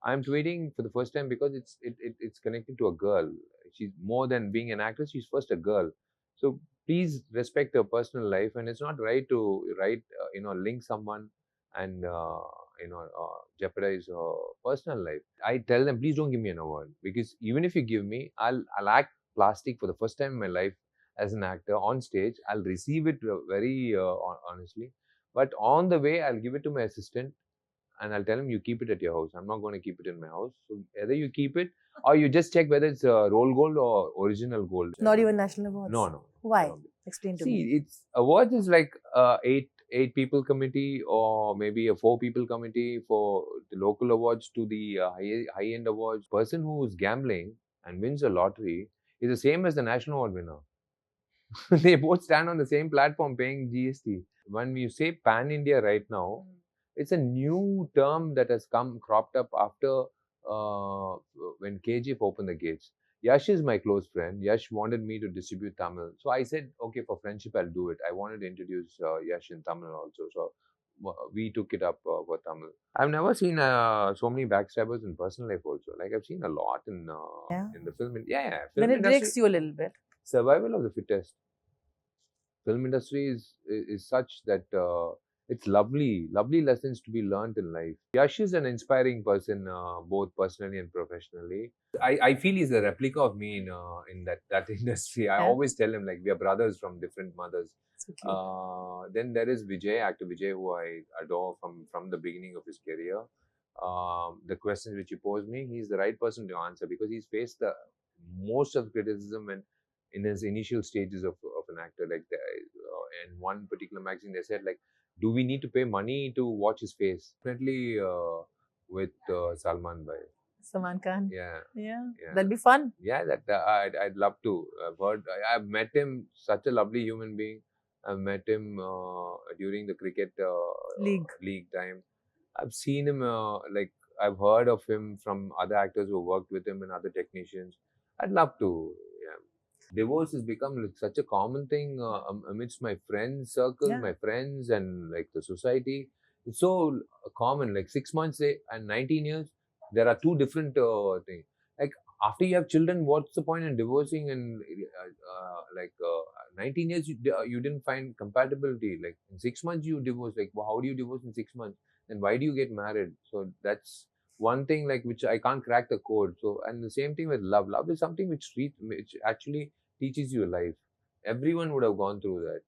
I'm tweeting for the first time because it's connected to a girl. She's more than being an actress. She's first a girl. So please respect her personal life, and it's not right to link someone and jeopardize her personal life. I tell them, please don't give me an award, because even if you give me, I'll act plastic for the first time in my life as an actor on stage. I'll receive it very honestly, but on the way I'll give it to my assistant and I'll tell him, you keep it at your house. I'm not going to keep it in my house. So either you keep it or you just check whether it's roll gold or original gold. Not even national awards. No. Why? Explain to me. See, it's awards is like eight people committee, or maybe a 4 people committee for the local awards to the high end awards. Person who is gambling and wins a lottery is the same as the national award winner. They both stand on the same platform paying GST. When you say pan India right now, it's a new term that has cropped up after when KGF opened the gates. Yash is my close friend. Yash wanted me to distribute Tamil. So I said, okay, for friendship, I'll do it. I wanted to introduce Yash in Tamil also. So we took it up for Tamil. I've never seen so many backstabbers in personal life also. Like I've seen a lot in the film. Yeah. Then it breaks you a little bit. Survival of the fittest. Film industry is such that it's lovely lessons to be learned in life. Yash is an inspiring person, both personally and professionally. I feel he's a replica of me in that industry. I always tell him, like, we are brothers from different mothers. Then there is Vijay, actor Vijay, who I adore from the beginning of his career. The questions which he posed me, he's the right person to answer, because he's faced the most of the criticism when in his initial stages of an actor. Like in one particular magazine, they said, like, do we need to pay money to watch his face? Definitely with Salman Bhai. Salman Khan. Yeah. That'll be fun. Yeah, I'd love to. I've met him, such a lovely human being. I've met him during the cricket league time. I've seen him, I've heard of him from other actors who worked with him and other technicians. I'd love to. Yeah. Divorce has become like such a common thing amidst my friends circle, my friends, and like the society. It's so common. Like 6 months and 19 years, there are two different things. Like after you have children, what's the point in divorcing? And 19 years, you didn't find compatibility. Like in 6 months, you divorce. Like, how do you divorce in 6 months? Then why do you get married? So that's one thing, like, which I can't crack the code. So, and the same thing with love. Love is something which actually teaches you life. Everyone would have gone through that.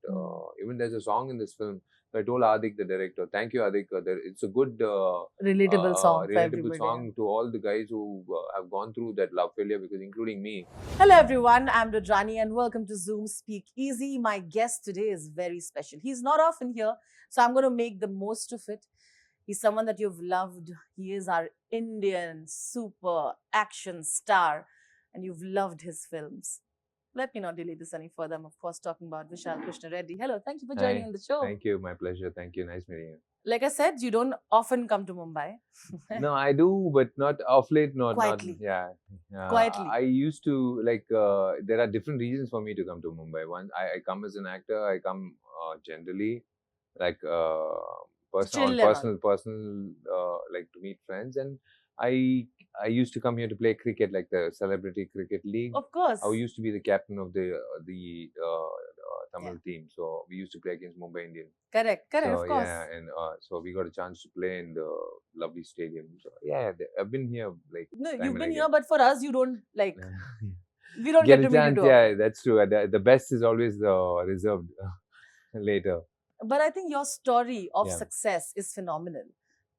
Even there's a song in this film. I told Adik, the director, thank you, Adik. It's a good relatable song. Relatable song to all the guys who have gone through that love failure, because including me. Hello everyone, I'm Rajani and welcome to Zoom Speak Easy. My guest today is very special. He's not often here, so I'm going to make the most of it. He's someone that you've loved. He is our Indian super action star, and you've loved his films. Let me not delay this any further. I'm, of course, talking about Vishal Krishna Reddy. Hello, thank you for joining on the show. Thank you, my pleasure. Thank you. Nice meeting you. Like I said, you don't often come to Mumbai. No, I do, but not off late. Quietly. Quietly. I used to, like, there are different reasons for me to come to Mumbai. One, I come as an actor. I come generally, like, personal, like to meet friends. And I used to come here to play cricket, like the Celebrity Cricket League. Of course. I used to be the captain of the Tamil team. So we used to play against Mumbai Indians. Correct, so, of course. Yeah, and so we got a chance to play in the lovely stadium. So yeah, I've been here like. No, you've been here, but for us, you don't like. We don't get to meet you. Yeah, that's true. The best is always reserved later. But I think your story of success is phenomenal.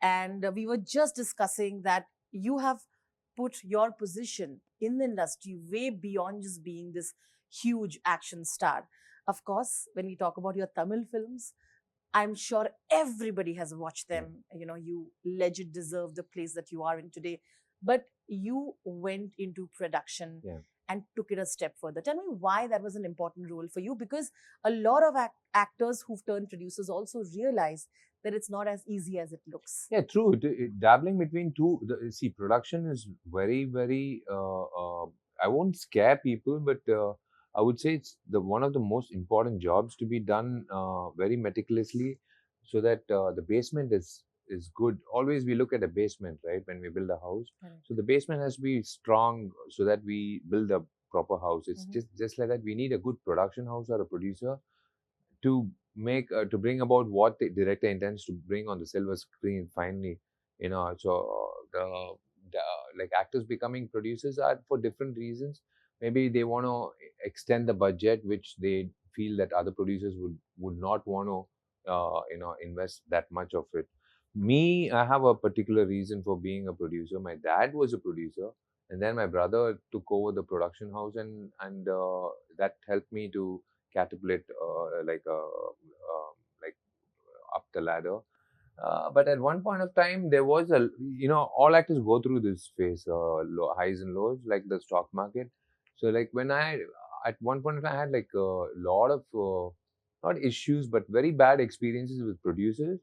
And we were just discussing that you have put your position in the industry way beyond just being this huge action star. Of course, when we talk about your Tamil films, I'm sure everybody has watched them. You know, you legit deserve the place that you are in today. But you went into production and took it a step further. Tell me why that was an important role for you, because a lot of actors who've turned producers also realize that it's not as easy as it looks. Yeah, true. Dabbling between two, see, production is very, very, I won't scare people, but I would say it's one of the most important jobs to be done very meticulously, so that the basement is is good. Always we look at the basement, right? When we build a house, Correct. so the basement has to be strong so that we build a proper house. It's Mhm. just like that. We need a good production house or a producer to make to bring about what the director intends to bring on the silver screen finally. So the like actors becoming producers are for different reasons. Maybe they want to extend the budget, which they feel that other producers would not want to invest that much of it. Me, I have a particular reason for being a producer. My dad was a producer, and then my brother took over the production house, and that helped me to catapult like up the ladder. But at one point of time, there was all actors go through this phase, highs and lows, like the stock market. So like at one point of time, I had like a lot of, not issues, but very bad experiences with producers.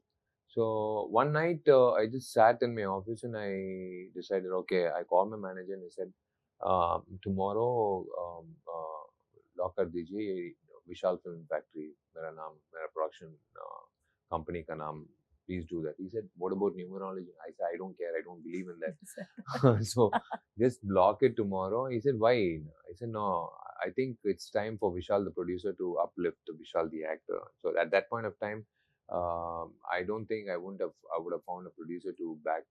So one night, I just sat in my office and I decided, okay, I called my manager and I said, tomorrow, lock कर दीजिए विशाल film factory मेरा नाम मेरा production company का नाम please do that. He said, what about numerology? I said, I don't care, I don't believe in that. So just block it tomorrow. He said, why? I said, no, I think it's time for Vishal the producer to uplift Vishal the actor. So at that point of time, I don't think I would have found a producer to back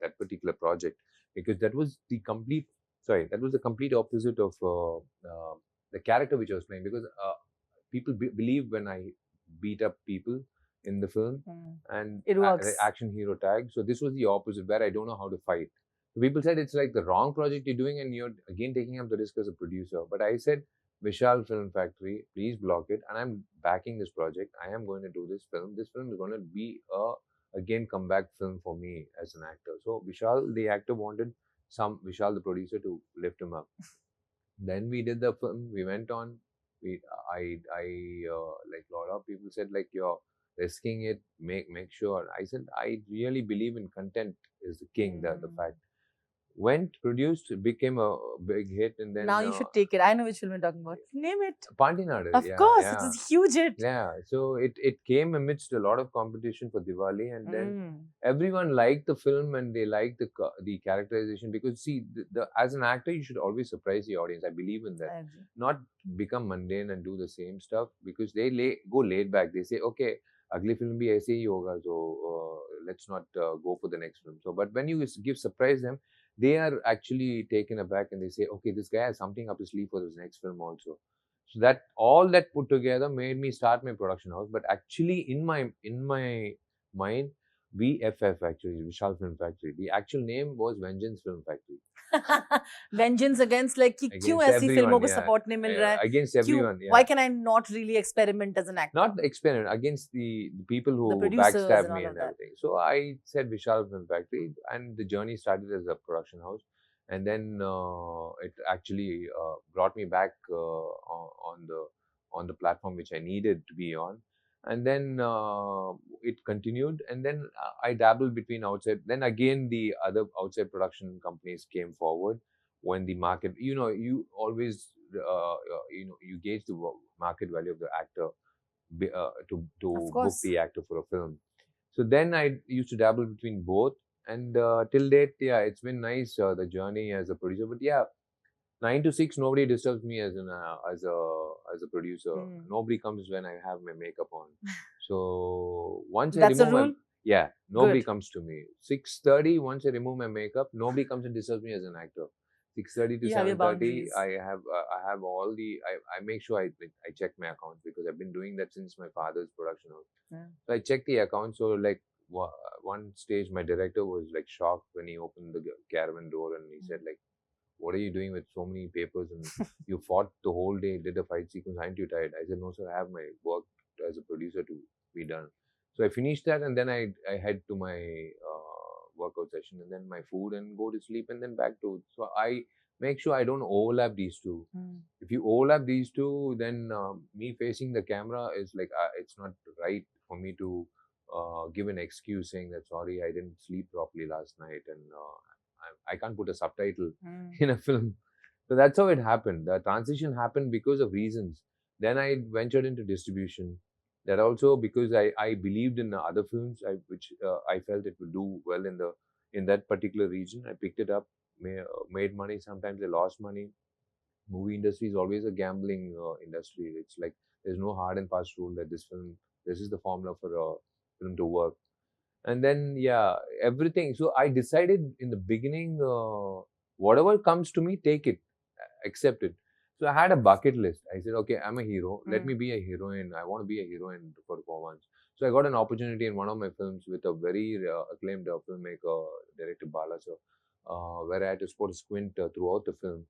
that particular project, because that was the complete opposite of the character which I was playing. Because people believe when I beat up people in the film and It works. action hero tag. So this was the opposite, where I don't know how to fight. So people said it's like the wrong project you're doing, and you're again taking up the risk as a producer. But I said, Vishal Film Factory, please block it, and I'm backing this project. I am going to do this film. This film is going to be a again comeback film for me as an actor. So Vishal, the actor, wanted some Vishal, the producer, to lift him up. Then we did the film. We went on. I like a lot of people said like you're risking it. Make sure. I said I really believe in content is the king. The fact went produced, became a big hit, and then now you should take it. I know which film you're talking about. Name it. Pandinadu. Of course, it was a huge hit. Yeah, so it came amidst a lot of competition for Diwali, and then everyone liked the film and they liked the characterization, because see, as an actor you should always surprise the audience. I believe in that. Not become mundane and do the same stuff, because they go laid back. They say, okay, अगली film भी ऐसे ही होगा, so let's not go for the next film. So, but when you surprise them, they are actually taken aback and they say, okay, this guy has something up his sleeve for this next film also. So that all that put together made me start my production house. But actually, in my mind, VFF, actually Vishal Film Factory. The actual name was Vengeance Film Factory. Vengeance against like कि क्यों ऐसी फिल्मों को support नहीं मिल रहा है? Against everyone. Yeah. Why can I not really experiment as an actor? Not experiment, against the people who backstab me and everything. So I said Vishal Film Factory, and the journey started as a production house. And then it actually brought me back on the platform which I needed to be on. And then it continued, and then I dabbled between outside. Then again, the other outside production companies came forward when the market. You always you gauge the market value of the actor to book the actor for a film. So then I used to dabble between both. And till date, yeah, it's been nice, the journey as a producer. But yeah, 9 to 6, nobody disturbs me as a producer. Nobody comes when I have my makeup on. So once I remove nobody comes to me. 6:30, once I remove my makeup, nobody comes and disturbs me as an actor. 6:30 to 7:30, I have all the I make sure I check my accounts, because I've been doing that since my father's production house. So I check the account. So like one stage, my director was like shocked when he opened the caravan door, and he said like, what are you doing with so many papers, and you fought the whole day, did a fight sequence, aren't you tired? I said, no sir, I have my work as a producer to be done. So I finished that, and then I head to my workout session, and then my food, and go to sleep, and then back to. So I make sure I don't overlap these two. If you overlap these two, then me facing the camera is like it's not right for me to give an excuse saying that sorry, I didn't sleep properly last night, and I can't put a subtitle in a film. So that's how it happened. The transition happened because of reasons. Then I ventured into distribution. That also because I believed in other films which I felt it would do well in that particular region. I picked it up, made money. Sometimes I lost money. Movie industry is always a gambling industry. It's like there's no hard and fast rule that this is the formula for a film to work. And then yeah, everything. So I decided in the beginning, whatever comes to me, take it, accept it. So I had a bucket list. I said, okay, I'm a hero. Let me be a heroine. I want to be a heroine for once. So I got an opportunity in one of my films with a very acclaimed filmmaker, director Bala sir, where I had to sport a squint throughout the film.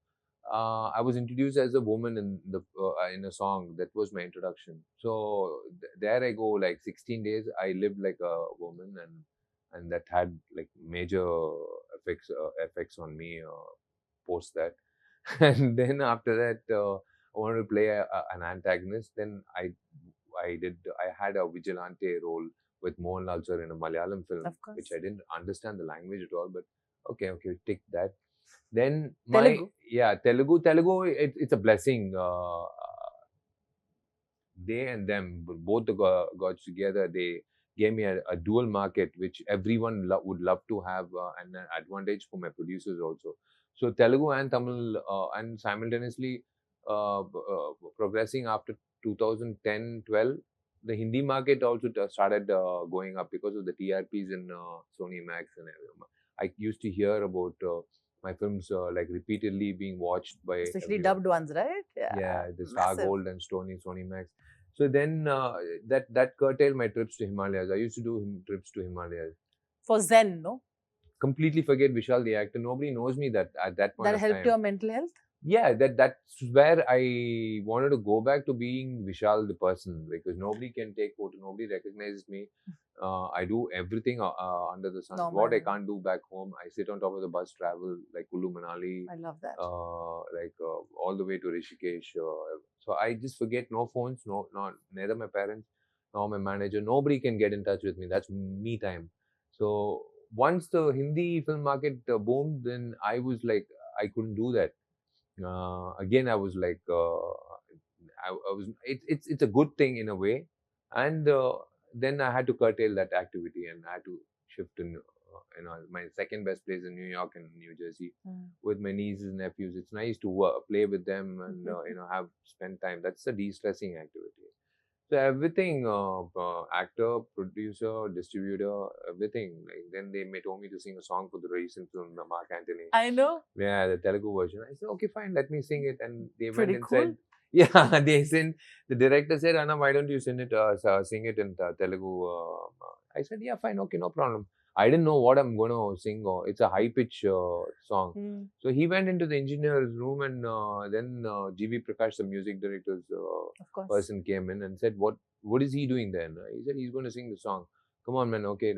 I was introduced as a woman in a song. That was my introduction. So there I go. Like 16 days, I lived like a woman, and that had like major effects on me post that. And then after that, I wanted to play an antagonist. Then I had a vigilante role with Mohanlal sir in a Malayalam film, which I didn't understand the language at all. But okay, take that. Then Telugu. Telugu, it's a blessing. They and them, both the gods together, they gave me a dual market, which everyone would love to have, and an advantage for my producers also. So Telugu and Tamil, and simultaneously progressing after 2010-12, the Hindi market also started going up because of the TRPs in Sony Max and everything. I used to hear about my films like repeatedly being watched by especially everyone. dubbed ones, right? Yeah, the Star Gold and Sony Max. So then that curtailed my trips to Himalayas. I used to do trips to Himalayas. For Zen, no? Completely forget Vishal the actor. Nobody knows me that at that point. That helped your mental health? Yeah, that's where I wanted to go back to being Vishal the person, because nobody can take photo, nobody recognizes me. I do everything under the sun. What I can't do back home, I sit on top of the bus, travel like Kulu Manali. I love that. All the way to Rishikesh. So I just forget, no phones, neither my parents nor my manager. Nobody can get in touch with me. That's me time. So once the Hindi film market boomed, then I was like, I couldn't do that. Again, I was like, I was. It's a good thing in a way, and then I had to curtail that activity, and I had to shift in. My second best place in New York and New Jersey with my nieces and nephews. It's nice to play with them and have spend time. That's a de-stressing activity. So everything, actor, producer, distributor, everything. Like then they told me to sing a song for the recent film, the Mark Antony. I know. Yeah, the Telugu version. I said, okay, fine, let me sing it. And they went and said, yeah, they sent. The director said, Anna, why don't you sing it in Telugu? I said, yeah, fine, okay, no problem. I didn't know what I'm going to sing. It's a high pitch song. So he went into the engineer's room, and then G.V. Prakash, the music director's person, came in and said, what is he doing then? He said, he's going to sing the song. Come on, man. Okay,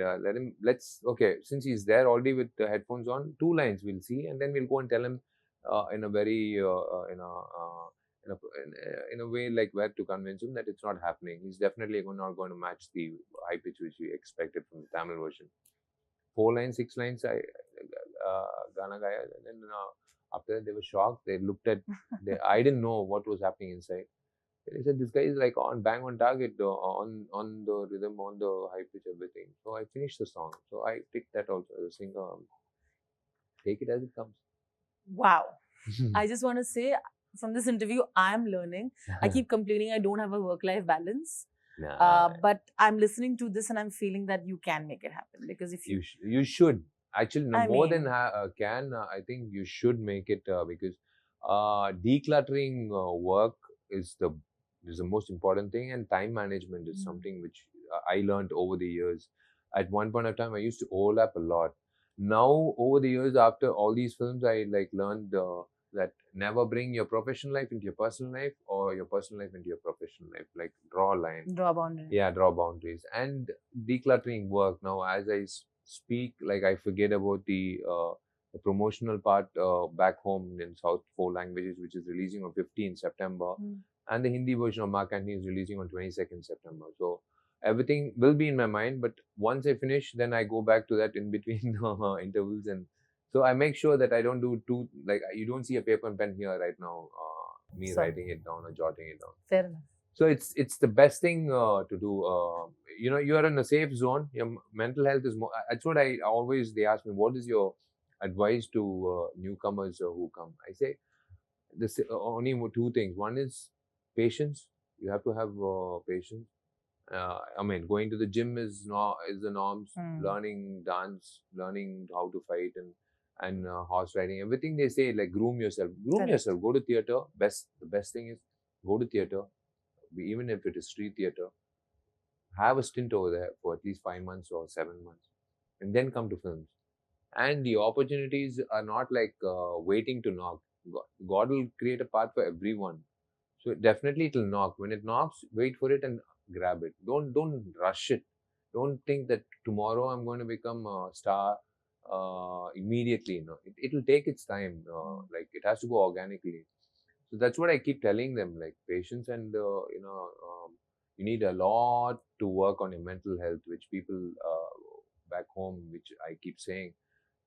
okay, since he's there already with the headphones on, 2 lines we'll see, and then we'll go and tell him in a very, in a way like where to convince him that it's not happening. He's definitely not going to match the high pitch which we expected from the Tamil version. 4 lines, 6 lines, Gana Gaya. And then after that, they were shocked. They looked at, I didn't know what was happening inside. They said, this guy is like bang on target, on the rhythm, on the high pitch, everything. So I finished the song. So I picked that also as a singer. Take it as it comes. Wow. I just want to say, from this interview, I'm learning. I keep complaining I don't have a work-life balance. But I'm listening to this and I'm feeling that you can make it happen, because if you should actually more than can, I think you should make it because decluttering work is the most important thing, and time management is something which I learned over the years. At one point of time, I used to overlap a lot. Now over the years, after all these films, I learned that never bring your professional life into your personal life, or your personal life into your professional life. Like draw a line. Draw boundaries. Yeah, draw boundaries. And decluttering work. Now, as I speak, I forget about the promotional part back home in South 4 languages, which is releasing on 15th September. And the Hindi version of Mark Antony is releasing on 22nd September. So everything will be in my mind. But once I finish, then I go back to that in between intervals, and so I make sure that I don't do you don't see a paper and pen here right now, me writing it down or jotting it down. Fair enough. So it's the best thing to do. You are in a safe zone. Your mental health is more. That's what I always. They ask me, what is your advice to newcomers who come? I say this only two things. One is patience. You have to have patience. I mean, going to the gym is the norms. Learning dance, learning how to fight, and horse riding. Everything they say, like groom yourself. Groom Correct. yourself. Go to theater. The best thing is go to theater. Even if it is street theater, have a stint over there for at least 5 months or 7 months, and then come to films. And the opportunities are not like waiting to knock. God will create a path for everyone. So definitely it will knock. When it knocks, wait for it and grab it. Don't rush it. Don't think that tomorrow I'm going to become a star immediately. No, it will take its time. Like it has to go organically. So that's what I keep telling them, like patience and you need a lot to work on your mental health, which people back home, which I keep saying,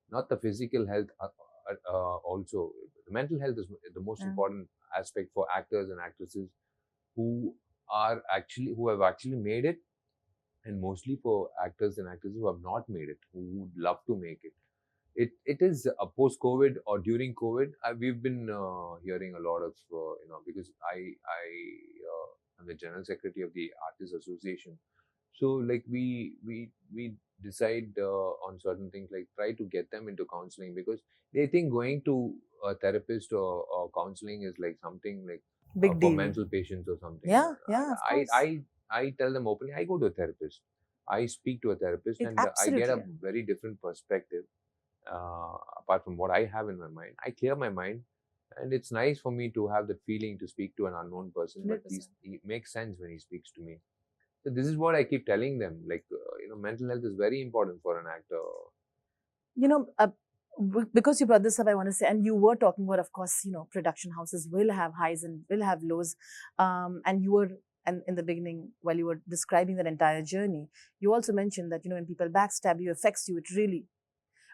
not the physical health. Also, the mental health is the most important aspect for actors and actresses who have actually made it, and mostly for actors and actresses who have not made it, who would love to make it. It is post COVID or during COVID. We've been hearing a lot of because I'm the general secretary of the Artists Association. So like we decide on certain things, like try to get them into counseling, because they think going to a therapist or counseling is like something like Big for deal. mental patients or something. Yeah, of I, course. I tell them openly, I go to a therapist. I speak to a therapist, and I get a very different perspective apart from what I have in my mind. I clear my mind, and it's nice for me to have that feeling to speak to an unknown person, but 100%. he makes sense when he speaks to me. So this is what I keep telling them. Like mental health is very important for an actor. You know, because you brought this up, I want to say, and you were talking about, of course, production houses will have highs and will have lows. And you were, and in the beginning, while you were describing that entire journey, you also mentioned that, when people backstab you, affects you, it really,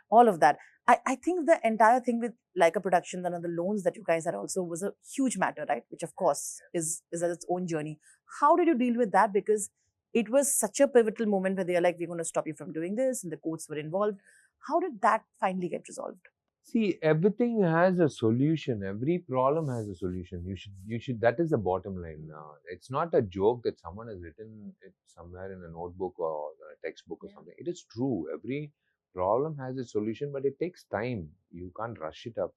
all of that. I think the entire thing with Leica Productions and the loans that you guys had also was a huge matter, right? Which, of course, is at its own journey. How did you deal with that? Because it was such a pivotal moment where they are like, we're going to stop you from doing this, and the courts were involved. How did that finally get resolved? See, everything has a solution. Every problem has a solution. You should. That is the bottom line. It's not a joke that someone has written it somewhere in a notebook or a textbook or something. It is true. Every problem has a solution, but it takes time. You can't rush it up.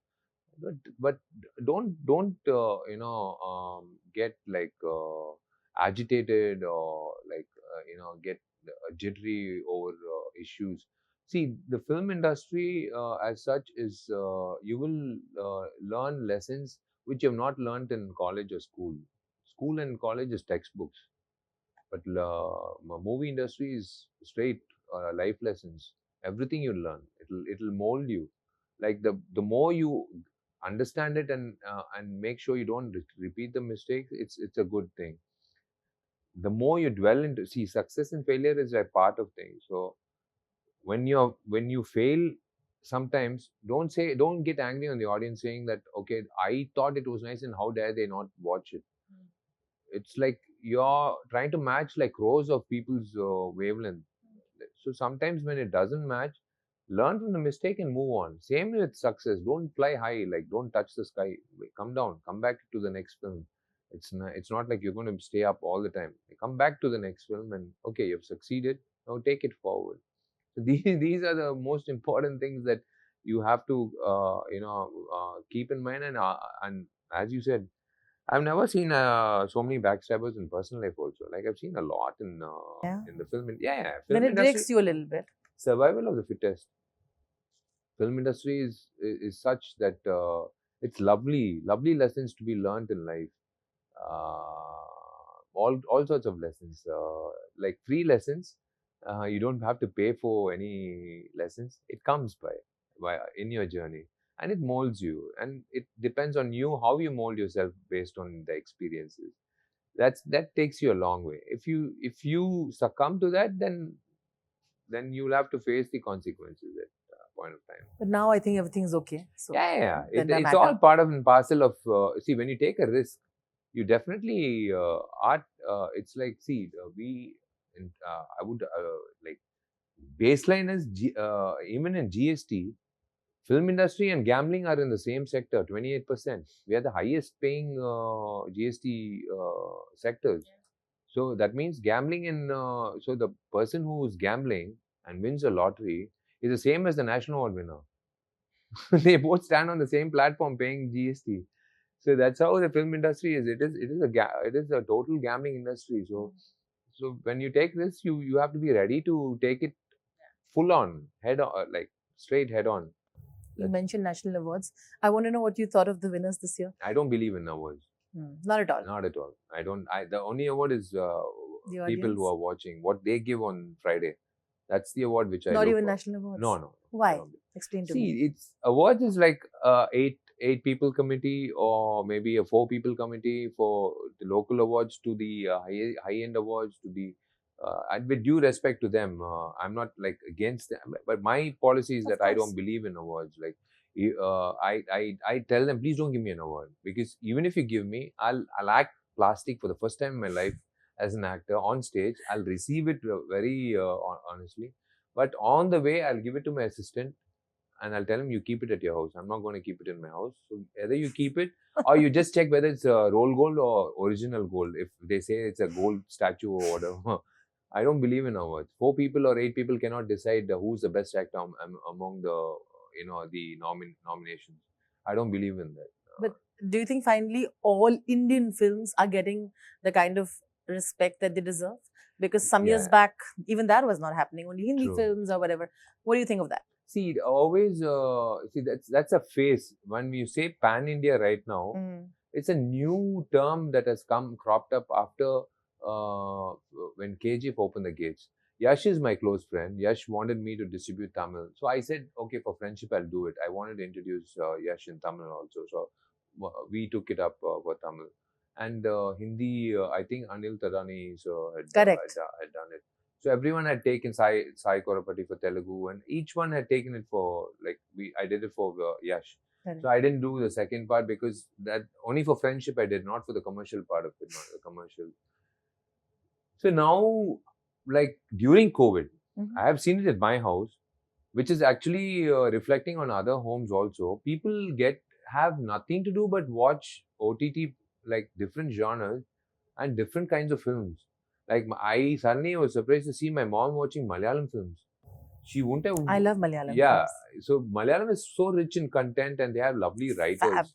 But don't get like agitated or like get jittery over issues. See, the film industry as such is you will learn lessons which you have not learned in college or school. School and college is textbooks, but movie industry is straight life lessons. Everything you learn, it'll mold you. Like the more you understand it and make sure you don't repeat the mistakes, it's a good thing. The more you dwell into, see, success and failure is a part of things. So when you fail, sometimes don't get angry on the audience saying that, okay, I thought it was nice and how dare they not watch it. It's like you're trying to match like rows of people's wavelength. So sometimes when it doesn't match, learn from the mistake and move on. Same with success. Don't fly high, like don't touch the sky. Come down, come back to the next film. It's not like you're going to stay up all the time. Come back to the next film and, okay, you've succeeded. Now take it forward. So these are the most important things that you have to keep in mind. And as you said, I've never seen so many backstabbers in personal life also. Like I've seen a lot in the film. Yeah, Then film it industry. breaks you a little bit. Survival of the fittest. Film industry is such that it's lovely lessons to be learned in life. All sorts of lessons, like free lessons. You don't have to pay for any lessons. It comes by in your journey, and it molds you. And it depends on you how you mold yourself based on the experiences. That takes you a long way. If you succumb to that, then you'll have to face the consequences at a point of time. But now I think everything's okay. So Yeah. then that It's all matter. part of and parcel of. See, when you take a risk, you definitely art. It's like, see, I would like baseline is even in GST, film industry and gambling are in the same sector, 28%. We are the highest paying GST sectors. So that means gambling so the person who is gambling and wins a lottery is the same as the national award winner. They both stand on the same platform paying GST. So that's how the film industry is. It is a total gambling industry. So when you take this, you have to be ready to take it full on, head on, like straight head on. You mentioned national awards. I want to know what you thought of the winners this year. I don't believe in awards. Not at all. Not at all. I don't. The only award is people who are watching what they give on Friday. That's the award which I not look even for. national awards. No. Why? Explain to me. See, it's awards is like eight people committee or maybe a 4 people committee for the local awards to the high end awards to the. And with due respect to them, I'm not like against them, but my policy is that I don't believe in awards. Like, I tell them, please don't give me an award, because even if you give me, I'll act plastic for the first time in my life as an actor on stage. I'll receive it very honestly, but on the way I'll give it to my assistant and I'll tell him, you keep it at your house. I'm not going to keep it in my house. So either you keep it or you just check whether it's a roll gold or original gold. If they say it's a gold statue or whatever. I don't believe in awards. 4 people or 8 people cannot decide who's the best actor among the the nominations. I don't believe in that. But do you think finally all Indian films are getting the kind of respect that they deserve? Because some years back, even that was not happening. Only Hindi films or whatever. What do you think of that? See, always that's a phase. When you say pan India right now, it's a new term that has cropped up after when KGF opened the gates. Yash is my close friend. Yash wanted me to distribute Tamil. So I said, okay, for friendship, I'll do it. I wanted to introduce Yash in Tamil also. So we took it up for Tamil. And Hindi, I think Anil Tadani had done it. So everyone had taken Sai Korapati for Telugu, and each one had taken it for, like, I did it for Yash. So I didn't do the second part because that only for friendship I did, not for the commercial part of it, not the commercial. So now, like during COVID, I have seen it at my house, which is actually reflecting on other homes also. People have nothing to do but watch OTT, like different genres and different kinds of films. Like I suddenly was surprised to see my mom watching Malayalam films. She wouldn't have. I love Malayalam. Yeah, so Malayalam is so rich in content and they have lovely writers.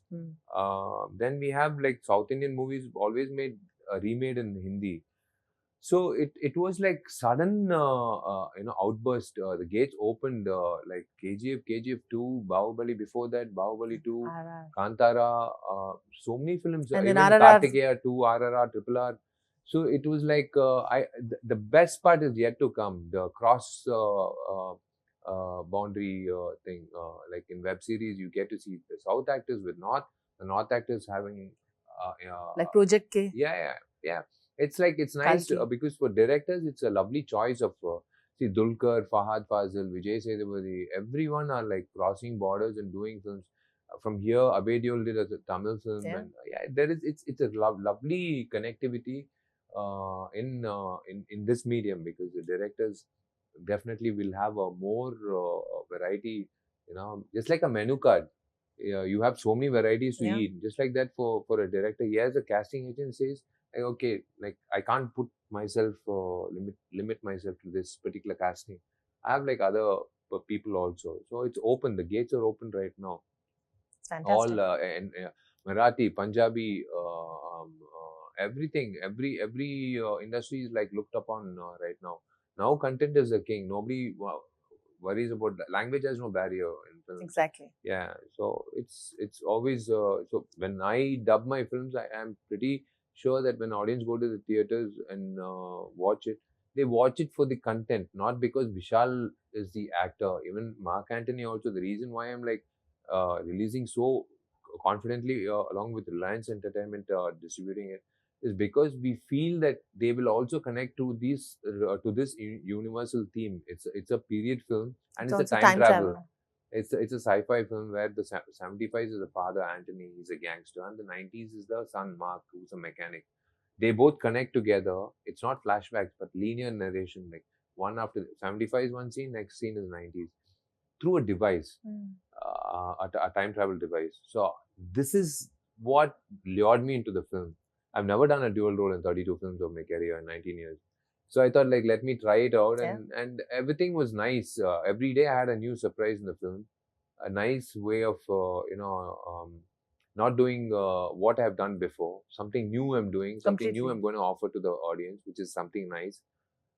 Then we have like South Indian movies always remade in Hindi. So it was like sudden outburst. The gates opened like KGF 2, Bahubali before that, Bahubali 2, Kantara, so many films. And even then RRR. Kartikeya 2, RRR, Triple R. So it was like the best part is yet to come. The cross boundary thing, like in web series, you get to see the South actors with North, the North actors having like Project K. Yeah. It's like, it's nice because for directors, it's a lovely choice of see Dulquer, Fahad Fazil, Vijay Sethupathi, everyone are like crossing borders and doing films. From here, Abhay Deol did a Tamil film, and it's a lovely connectivity in this medium, because the directors definitely will have a more variety, just like a menu card. You have so many varieties to eat. Just like that for a director, he has a casting agent says, okay, like I can't put myself limit myself to this particular casting. I have like other people also. So it's open. The gates are open right now. Fantastic. All Marathi, Punjabi, everything, every industry is like looked upon right now. Now content is the king. Nobody worries about that. Language has no barrier in films. Exactly. Yeah. So it's always so when I dub my films, I am pretty sure that when audience go to the theaters and watch it, they watch it for the content, not because Vishal is the actor. Even Mark Antony also. The reason why I'm like releasing so confidently along with Reliance Entertainment distributing it is because we feel that they will also connect to this universal theme. It's a period film and it's a time travel. It's a sci-fi film where the 75s is the father, Anthony, he's a gangster, and the 90s is the son, Mark, who's a mechanic. They both connect together. It's not flashbacks, but linear narration. Like one after 75 is one scene, next scene is 90s through a device, a time travel device. So this is what lured me into the film. I've never done a dual role in 32 films of my career in 19 years. So I thought, like, let me try it out, Yeah. and everything was nice. Every day I had a new surprise in the film, a nice way of not doing what I've done before. Something new I'm doing, something new Completely. I'm going to offer to the audience, which is something nice.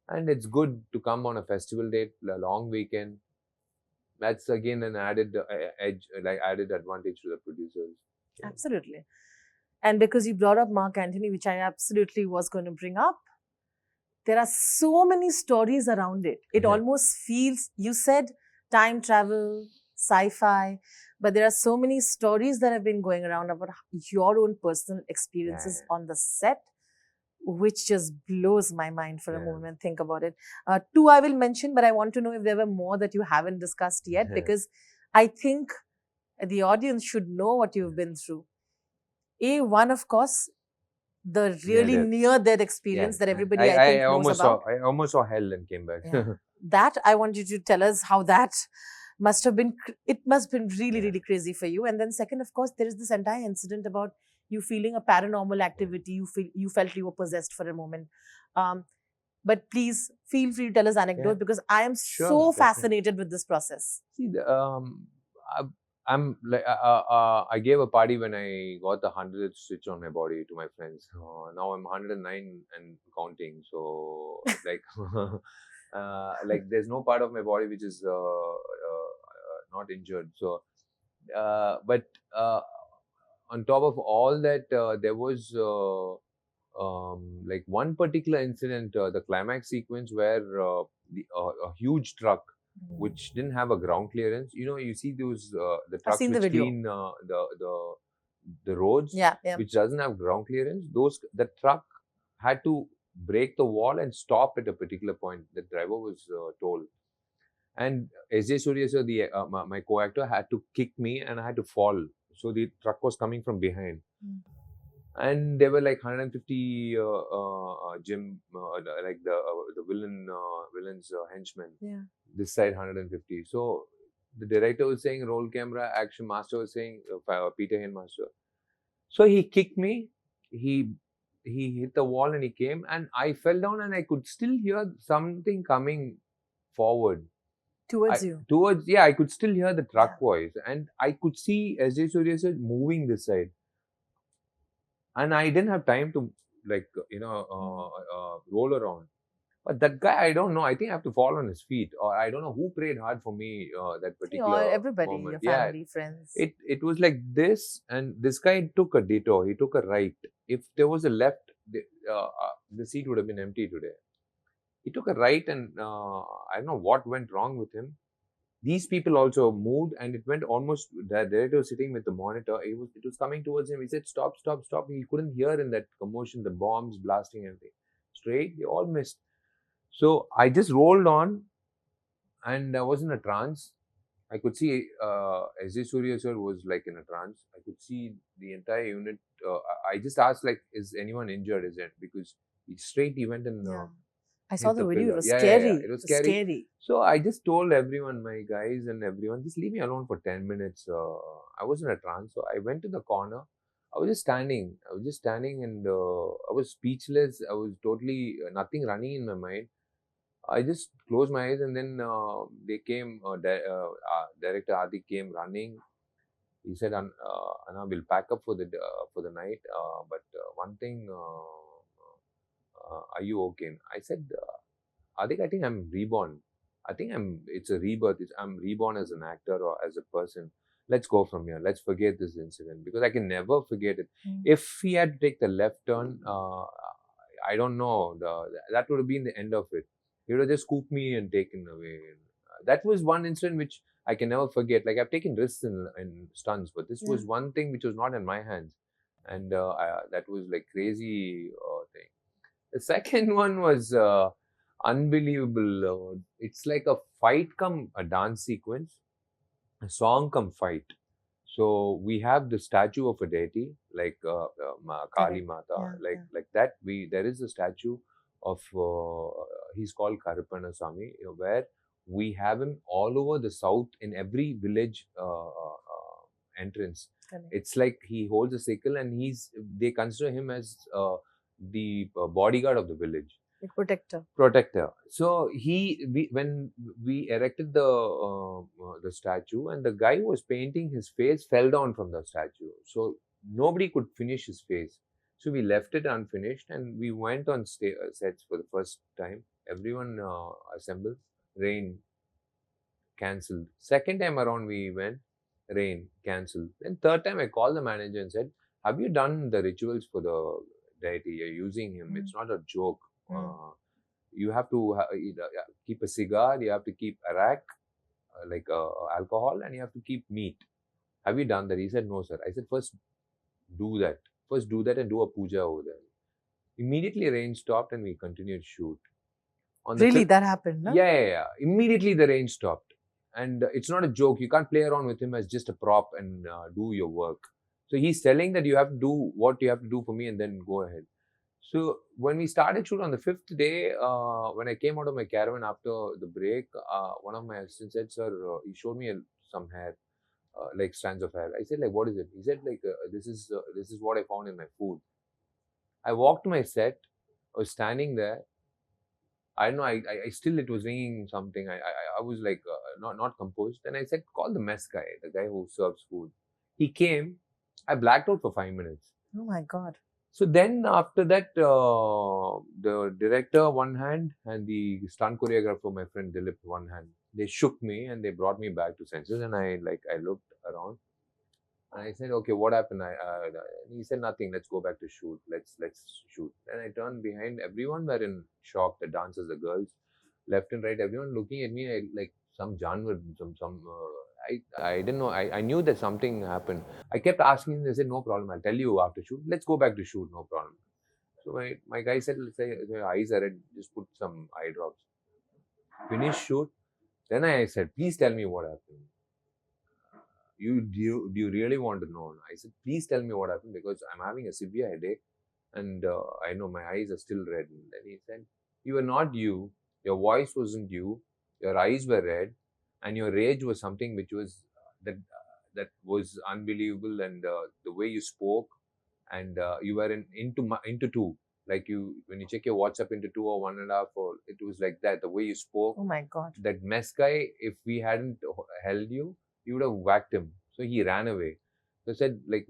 And it's good to come on a festival date, a long weekend. That's again an added edge, like added advantage to the producers. So, Absolutely. And because you brought up Mark Antony, which I absolutely was going to bring up, there are so many stories around it. It Yeah. almost feels, you said time travel, sci-fi, but there are so many stories that have been going around about your own personal experiences Yeah. on the set, which just blows my mind for a Yeah. moment when I think about it. Two I will mention, but I want to know if there were more that you haven't discussed yet, Yeah. because I think the audience should know what you've been through. One, of course, the really death. near-death Yeah. experience that everybody, I think, knows about. I almost saw hell and came back. Yeah. That, I want you to tell us how that must have been, it must have been really, Yeah. really crazy for you. And then second, of course, there is this entire incident about you feeling a paranormal activity. You felt you were possessed for a moment. But please feel free to tell us anecdotes, Yeah. because I am Sure, so definitely. fascinated with this process. See, I'm like I gave a party when I got the 100th stitch on my body to my friends. Now I'm 109 and counting. So like there's no part of my body which is not injured. So, but on top of all that, there was like one particular incident, the climax sequence where a huge truck which didn't have a ground clearance. You know, you see those the I've trucks seen the which video. clean the roads, Yeah, yeah. which doesn't have ground clearance. The truck had to break the wall and stop at a particular point. The driver was told. And S.J. Surya sir, my co-actor, had to kick me and I had to fall. So the truck was coming from behind. And there were like 150 Jim, like the villain's henchmen. Yeah. This side 150. So the director was saying roll camera, action master was saying Peter Hain master. So he kicked me. He hit the wall and he came and I fell down and I could still hear something coming forward. Towards you. I could still hear the truck voice and I could see S.J. Surya sir moving this side. And I didn't have time to roll around. But that guy, I don't know. I think I have to fall on his feet, or I don't know who prayed hard for me that particular Everybody, moment. your family, friends. It was like this, and this guy took a detour. He took a right. If there was a left, the seat would have been empty today. He took a right, and I don't know what went wrong with him. These people also moved, and it went almost. The director was sitting with the monitor. It was coming towards him. He said, "Stop, stop, stop!" He couldn't hear in that commotion, the bombs blasting everything. Straight, they all missed. So I just rolled on, and I was in a trance. I could see S.J. Surya sir was like in a trance. I could see the entire unit. I just asked, like, is anyone injured? Is it? Because he went and I saw the video. pillar. It was scary. It was scary. So I just told everyone, my guys and everyone, just leave me alone for 10 minutes. I was in a trance. So I went to the corner. I was just standing. And I was speechless. I was totally nothing running in my mind. I just closed my eyes and then they came, director Adi came running. He said, Anna, we'll pack up for the night. But one thing, are you okay? I said, Adik, I think I'm reborn. It's a rebirth. I'm reborn as an actor or as a person. Let's go from here. Let's forget this incident because I can never forget it. If he had to take the left turn, I don't know. That would have been the end of it. He would have just scooped me and taken away. That was one incident which I can never forget. Like I've taken risks in stunts, but this was one thing which was not in my hands. And that was like crazy thing. The second one was unbelievable. It's like a fight come a dance sequence. song come fight. So we have the statue of a deity like Kali Correct. Mata, Yeah, yeah. like that. There is a statue of he's called Karupana Swami, where we have him all over the south in every village entrance. Correct. It's like he holds a sickle, and they consider him as the bodyguard of the village. Like protector. Protector. So when we erected the statue, and the guy who was painting his face fell down from the statue. So nobody could finish his face. So we left it unfinished, and we went on sets for the first time. Everyone assembled. Rain, cancelled. Second time around we went, rain, cancelled. Then third time I called the manager and said, "Have you done the rituals for the deity? You're using him. It's not a joke. You have to keep a cigar, you have to keep arak, like alcohol, and you have to keep meat. Have you done that?" He said, "No, sir." I said, "First do that. First do that and do a puja over there." Immediately rain stopped and we continued shoot. Really, that happened, no? Yeah. Immediately the rain stopped. And it's not a joke. You can't play around with him as just a prop and do your work. So he's telling that you have to do what you have to do for me and then go ahead. So when we started shoot on the 5th day, when I came out of my caravan after the break, one of my assistants said, "Sir, he showed me some hair, like strands of hair." I said, "Like, what is it?" He said, "Like, this is what I found in my food." I walked to my set. I was standing there. I don't know. I still, it was ringing something. I was like not composed. And I said, "Call the mess guy, the guy who serves food." He came. I blacked out for 5 minutes. Oh my God. So then after that, the director one hand and the stunt choreographer, my friend Dilip, one hand. They shook me and they brought me back to senses. And I looked around and I said, "Okay, what happened?" He said, "Nothing. Let's go back to shoot. Let's shoot." And I turned behind. Everyone were in shock. The dancers, the girls, left and right. Everyone looking at me like some janwar, some. I didn't know. I knew that something happened. I kept asking them. They said, "No problem. I'll tell you after shoot. Let's go back to shoot. No problem." So my guy said, "Let's say your eyes are red. Just put some eye drops." Finish shoot. Then I said, "Please tell me what happened. Do you really want to know?" I said, "Please tell me what happened because I'm having a severe headache and I know my eyes are still red." And then he said, "You were not you. Your voice wasn't you. Your eyes were red, and your rage was something which was that was unbelievable. And the way you spoke, and you were into two. Like when you check your WhatsApp into 2 or 1.5, or it was like that. The way you spoke. Oh my God. That mess guy, if we hadn't held you, you would have whacked him. So he ran away." So I said, like,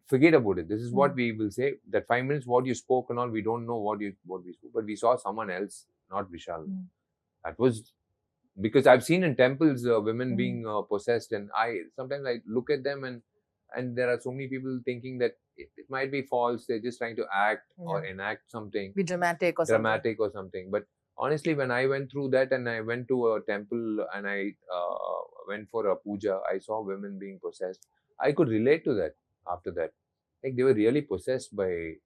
forget about it. This is what we will say. That 5 minutes, what you spoke and all, we don't know what we spoke, but we saw someone else, not Vishal. That was because I've seen in temples women being possessed, and sometimes I look at them and there are so many people thinking that it might be false. They're just trying to act or enact something. Be dramatic or something. But honestly, when I went through that and I went to a temple and I went for a puja, I saw women being possessed. I could relate to that after that. Like they were really possessed by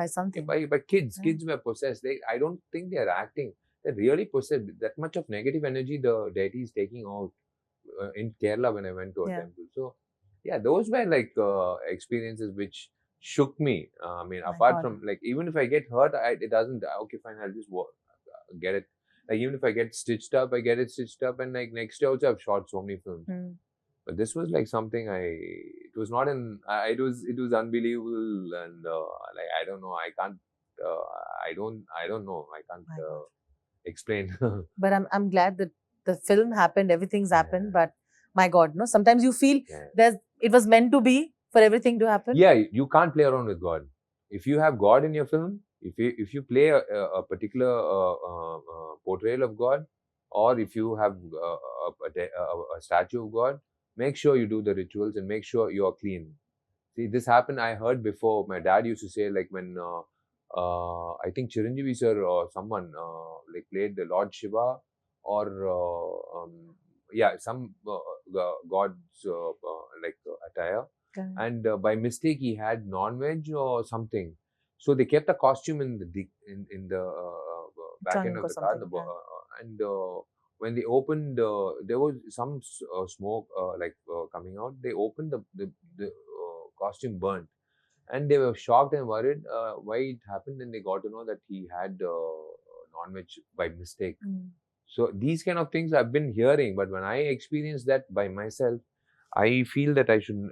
something. By kids. Yeah. Kids were possessed. I don't think they are acting. They're really possessed. That much of negative energy the deity is taking out in Kerala when I went to a temple. So yeah, those were like experiences which shook me. I mean, apart from like, even if I get hurt, it doesn't. Okay, fine. I'll just get it. Like even if I get stitched up, I get it stitched up, and like next year also I've shot so many films. But this was like something it was not it was unbelievable, and like I don't know, I can't, I don't know, I can't explain. But I'm glad that the film happened, everything's happened, but my God, no, sometimes you feel it was meant to be for everything to happen. Yeah, you can't play around with God. If you have God in your film, if you play a particular portrayal of God, or if you have a statue of God, make sure you do the rituals and make sure you are clean. See, this happened, I heard before. My dad used to say, like when I think Chiranjeevi sir or someone like played the Lord Shiva or some god's like attire, and by mistake he had non-veg or something. So they kept a costume in the back end of the car, and when they opened, there was some smoke coming out. They opened the costume burnt, and they were shocked and worried why it happened. Then they got to know that he had non-veg by mistake. So these kind of things I've been hearing, but when I experienced that by myself, I feel that I should.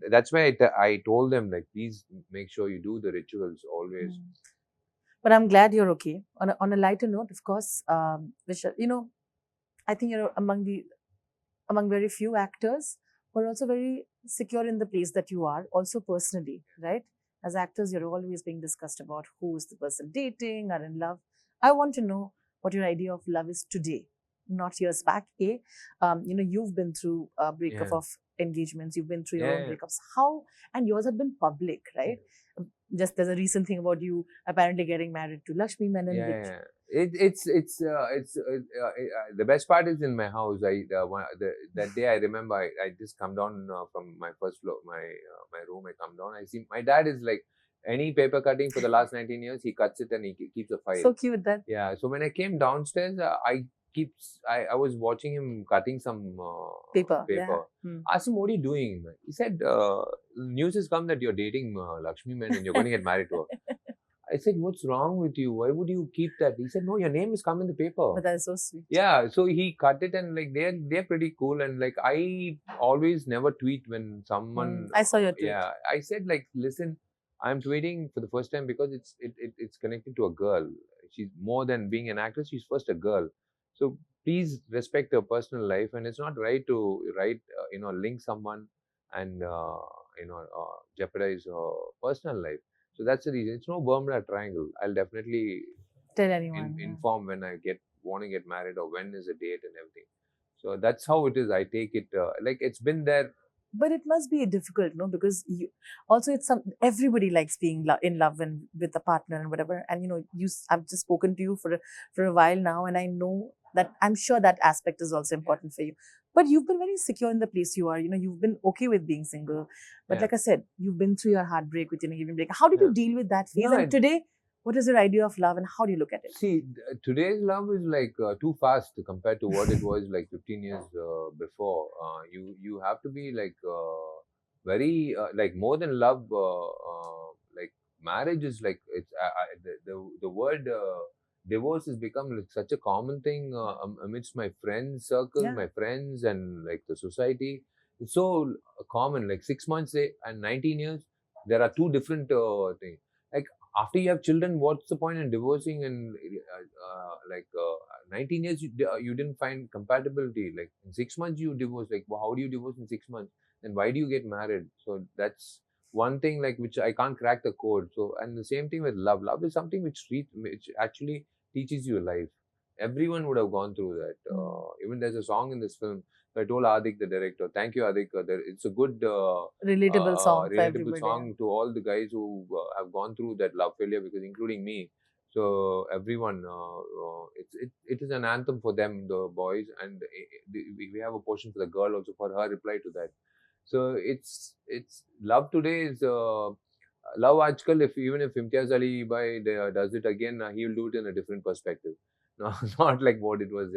That's why I told them, like, please make sure you do the rituals always. But I'm glad you're okay. On a lighter note, of course, Vishal, I think you're among very few actors who are also very secure in the place that you are, also personally, right? As actors, you're always being discussed about who is the person dating or in love. I want to know what your idea of love is today, not years back. You've been through a breakup of engagements, you've been through your own breakups. How, and yours have been public, right? Just there's a recent thing about you apparently getting married to Laxmi Menon. It's the best part is in my house. That day I remember I just come down from my first floor, my room. I come down. I see my dad is like any paper cutting for the last 19 years. He cuts it and he keeps a file. So cute that. Yeah. So when I came downstairs, I was watching him cutting some paper. Yeah. Asked him, what are you doing? He said, news has come that you're dating Laxmi Menon and you're going to get married to her. I said, what's wrong with you? Why would you keep that? He said, no, your name has come in the paper. But that is so sweet. Yeah, so he cut it, and like they're pretty cool, and like I always never tweet when someone. I saw your tweet. Yeah, I said, like, listen, I'm tweeting for the first time because it's connected to a girl. She's more than being an actress. She's first a girl. So please respect her personal life, and it's not right to link someone and jeopardize her personal life. So that's the reason. It's no Bermuda Triangle. I'll definitely tell anyone. Inform when I want to get married or when is the date and everything. So that's how it is. I take it like it's been there. But it must be difficult, no? Because everybody likes being in love and with a partner and whatever. And I've just spoken to you for a while now, and I know that I'm sure that aspect is also important for you. But you've been very secure in the place you are. You've been okay with being single. But like I said, you've been through your heartbreak with giving break. How did you deal with that phase? And today, what is your idea of love and how do you look at it? See, today's love is like too fast compared to what it was like 15 years before. You have to be like very like more than love. Like marriage is like it's the word. Divorce has become like such a common thing amidst my friends circle, my friends, and like the society. It's so common. Like 6 months and 19 years, there are two different things. Like after you have children, what's the point in divorcing? And 19 years, you didn't find compatibility. Like in 6 months, you divorce. Like how do you divorce in 6 months? Then why do you get married? So that's one thing like which I can't crack the code. So and the same thing with love. Love is something which actually teaches you life. Everyone would have gone through that. Even there's a song in this film. So I told Adik, the director, thank you, Adik. It's a good relatable song. Relatable song to all the guys who have gone through that love failure, because including me. So everyone, it is an anthem for them, the boys, and we have a portion for the girl also for her reply to that. So it's love today is. Love Ajkal, even if Imtiaz Ali Bhai does it again, he will do it in a different perspective. No, not like what it was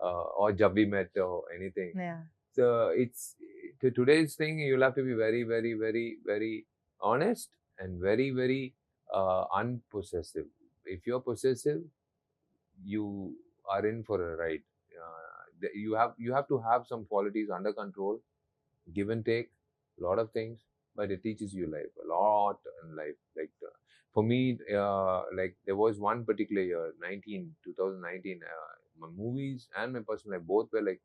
or Jab We Met or anything. Yeah. So it's today's thing. You'll have to be very, very, very, very honest and very, very unpossessive. If you're possessive, you are in for a ride. You have to have some qualities under control, give and take, a lot of things. But it teaches you life, a lot in life. Like for me, like there was one particular year, 2019, my movies and my personal life both were like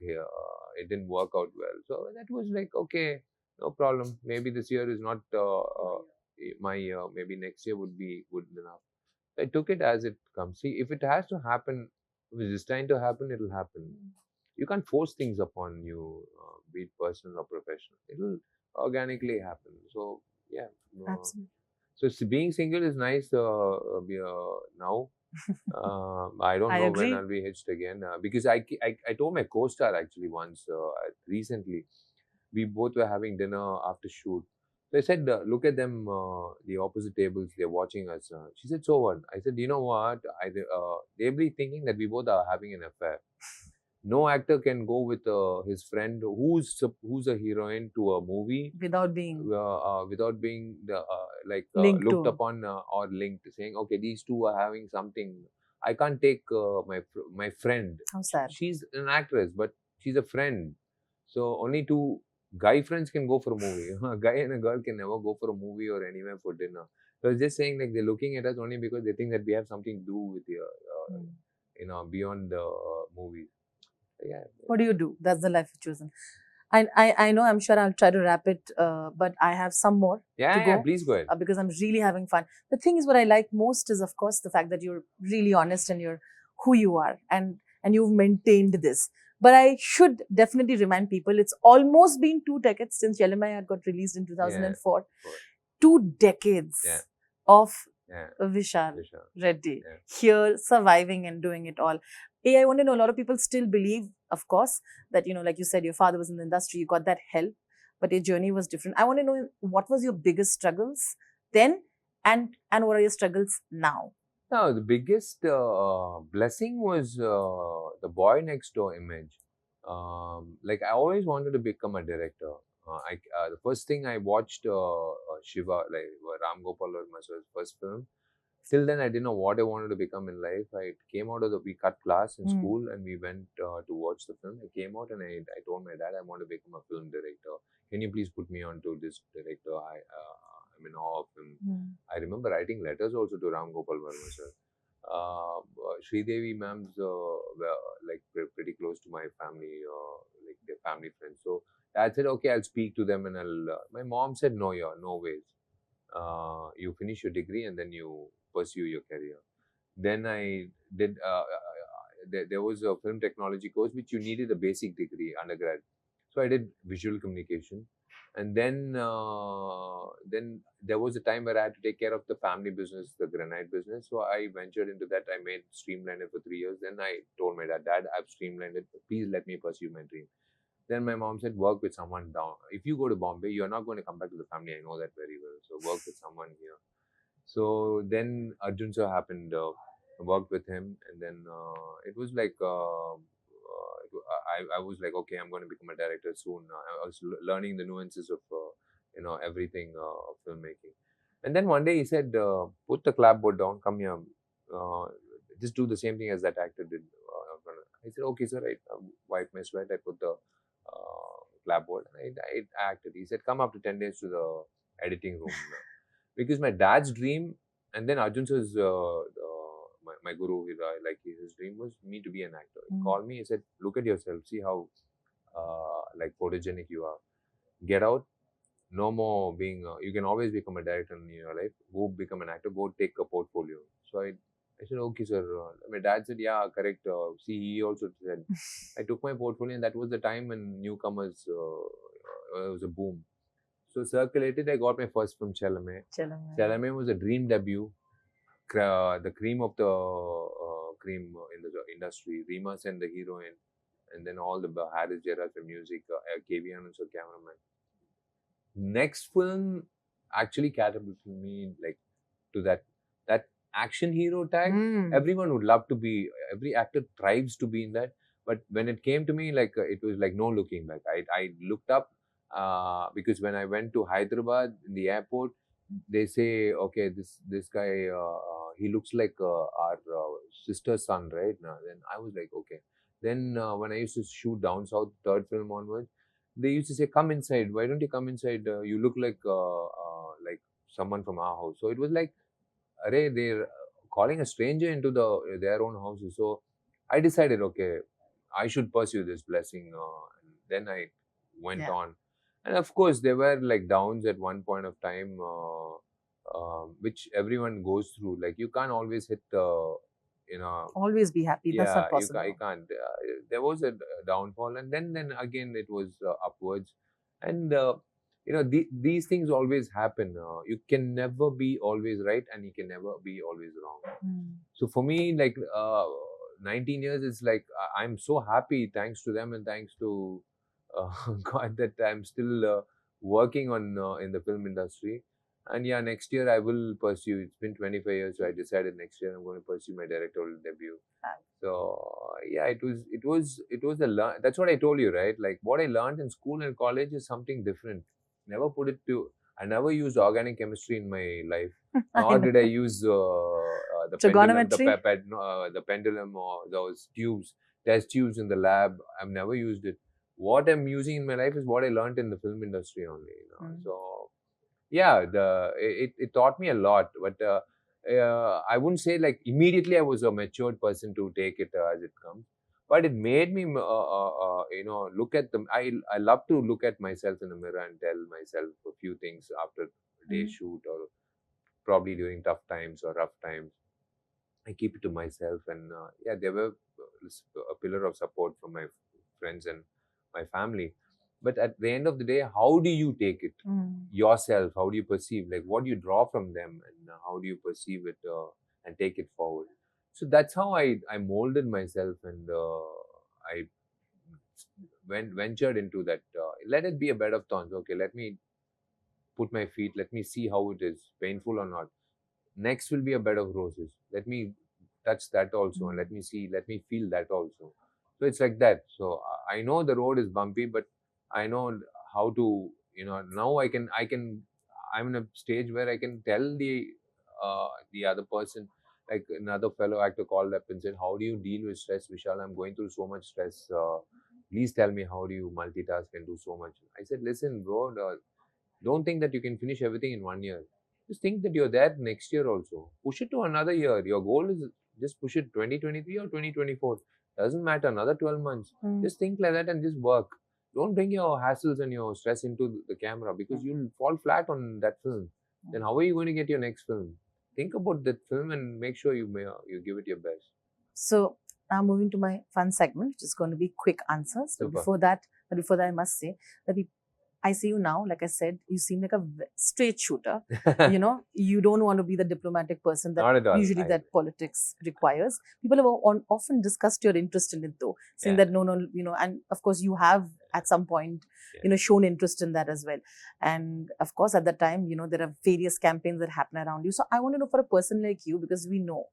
it didn't work out well. So that was like, okay, no problem. Maybe this year is not my year. Maybe next year would be good enough. I took it as it comes. See, if it has to happen, if it's destined to happen, it'll happen. You can't force things upon you, be it personal or professional. It'll organically happen. So yeah, absolutely. So being single is nice now. I don't know when I'll be hitched again because I told my co-star actually once recently. We both were having dinner after shoot. So I said, look at them, the opposite tables, they're watching us. She said, so what? I said, you know what? They'll be thinking that we both are having an affair. No actor can go with his friend who's a heroine to a movie without being linked looked to. upon or linked, saying, okay, these two are having something. I can't take my friend. How sad. She's an actress, but she's a friend. So only two guy friends can go for a movie. A guy and a girl can never go for a movie or anywhere for dinner. So I was just saying, like, they're looking at us only because they think that we have something to do with beyond the movies. Yeah. What do you do? That's the life you've chosen. I know, I'm sure I'll try to wrap it, but I have some more to go. Please go ahead. Because I'm really having fun. The thing is, what I like most is, of course, the fact that you're really honest and you're who you are, and you've maintained this. But I should definitely remind people, it's almost been 2 decades since Yelamaya got released in 2004. 2 decades of Vishal Reddy here surviving and doing it all. I want to know, a lot of people still believe, of course, that, like you said, your father was in the industry, you got that help, but your journey was different. I want to know, what was your biggest struggles then, and what are your struggles now? No, the biggest blessing was the boy next door image. Like, I always wanted to become a director. The first thing I watched Shiva, like Ram Gopal Verma's first film. Till then, I didn't know what I wanted to become in life. I came out of we cut class in school and we went to watch the film. I came out and I told my dad, I want to become a film director. Can you please put me on to this director? I'm in awe of him. I remember writing letters also to Ram Gopal Verma sir. Sridevi ma'ams were like pretty close to my family, like their family friends. So Dad said, okay, I'll speak to them and I'll. My mom said, no, no ways. You finish your degree and then you pursue your career. Then I did. There was a film technology course which you needed a basic degree undergrad. So I did visual communication, and then there was a time where I had to take care of the family business, the granite business. So I ventured into that. I made streamlined it for 3 years. Then I told my dad, I've streamlined it. Please let me pursue my dream. Then my mom said, work with someone down. If you go to Bombay, you're not going to come back to the family. I know that very well. So work with someone here. So then Arjun sir happened. I worked with him, and then it was like I was like, okay, I'm going to become a director soon. I was learning the nuances of everything of filmmaking. And then one day he said, put the clapboard down, come here, just do the same thing as that actor did. I said, okay, sir. I wiped my sweat. I put the clapboard and I acted. He said, come after 10 days to the editing room. Because my dad's dream, and then Arjun sir's my guru, like his dream was me to be an actor. He called me, he said, look at yourself, see how like photogenic you are. Get out. No more being, you can always become a director in your life. Go become an actor, go take a portfolio. So I said, okay, sir. My dad said, yeah, correct. See, he also said, I took my portfolio, and that was the time when newcomers, it was a boom. So circulated, I got my first film, Chelame. Chelame was a dream debut. The cream of the cream in the industry. Reema Sen, the heroine, and then all the Harris Gerard for music, KV Anand, cameraman. Next film actually catapulted me like to that action hero tag. Everyone would love to be. Every actor thrives to be in that. But when it came to me, like it was like no looking back. I looked up because when I went to Hyderabad in the airport, they say, okay, this guy he looks like our sister's son, right? Now, then I was like, okay. Then when I used to shoot down south, third film onwards, they used to say, come inside. Why don't you come inside? You look like someone from our house. So it was like, array, they're calling a stranger into their own houses. So I decided, okay, I should pursue this blessing. And then I went on. And of course, there were like downs at one point of time, which everyone goes through. Like you can't always hit always be happy. That's not possible. You can't. There was a downfall, and then again it was upwards. And these things always happen. You can never be always right, and you can never be always wrong. So for me, like 19 years, it's like I'm so happy, thanks to them and thanks to God, that I'm still working on in the film industry. And yeah, next year I will pursue. It's been 25 years, so I decided next year I'm going to pursue my directorial debut. So yeah, it was that's what I told you, right? Like what I learned in school and college is something different. Never put it to. I never used organic chemistry in my life, nor did I use the pendulum, Trigonometry? the pendulum or those tubes, test tubes in the lab. I've never used it. What I'm using in my life is what I learned in the film industry only. So yeah, it taught me a lot, but I wouldn't say like immediately I was a matured person to take it as it comes, but it made me look at them. I love to look at myself in the mirror and tell myself a few things after a day shoot, or probably during tough times or rough times. I keep it to myself, and yeah, they were a pillar of support from my friends and my family. But at the end of the day, how do you take it yourself? How do you perceive? Like, what do you draw from them, and how do you perceive it and take it forward? So that's how I molded myself, and I ventured into that. Let it be a bed of thorns. Okay, let me put my feet. Let me see how it is, painful or not. Next will be a bed of roses. Let me touch that also, and let me see, let me feel that also. So it's like that. So I know the road is bumpy, but I know how to, now I'm in a stage where I can tell the other person, like another fellow actor called up and said, how do you deal with stress, Vishal? I'm going through so much stress. Please tell me, how do you multitask and do so much? I said, listen, bro, don't think that you can finish everything in 1 year. Just think that you're there next year also. Push it to another year. Your goal is just push it 2023 or 2024. Doesn't matter, another 12 months. Just think like that and just work. Don't bring your hassles and your stress into the camera, because you'll fall flat on that film. Then how are you going to get your next film? Think about that film and make sure you give it your best. So now moving to my fun segment, which is going to be quick answers. But before that, I must say that I see you now, like I said, you seem like a straight shooter. You don't want to be the diplomatic person that usually that politics requires. People have often discussed your interest in it, though, saying that no, and of course you have at some point, shown interest in that as well. And of course, at that time, there are various campaigns that happen around you. So I want to know, for a person like you, because we know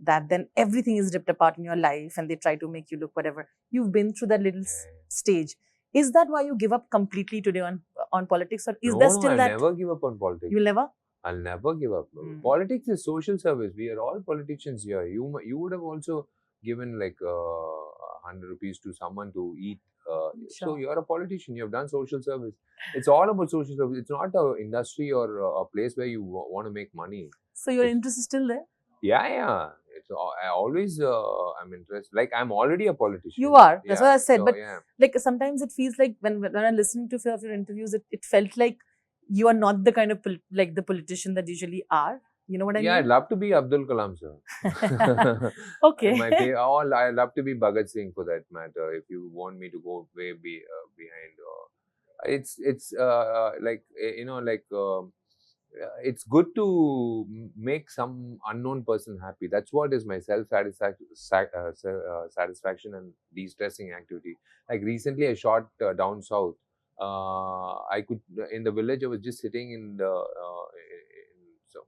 that then everything is ripped apart in your life and they try to make you look whatever. You've been through that little stage. Is that why you give up completely today on politics, or is there still that? I'll never give up on politics. You'll never? I'll never give up. Politics is social service. We are all politicians here. You would have also given like 100 rupees to someone to eat. So you're a politician. You have done social service. It's all about social service. It's not an industry or a place where you want to make money. So your interest is still there? Yeah. I always I'm interested. Like, I'm already a politician. You are. That's what I said. So, but like sometimes it feels like when I'm listening to a few of your interviews, it felt like you are not the kind of like the politician that usually are. You know what I mean? Yeah, I'd love to be Abdul Kalam, sir. Okay. I love to be Bhagat Singh, for that matter. If you want me to go way behind, it's it's good to make some unknown person happy. That's what is my satisfaction and de-stressing activity. Like recently, I shot down south. I could, in the village, I was just sitting in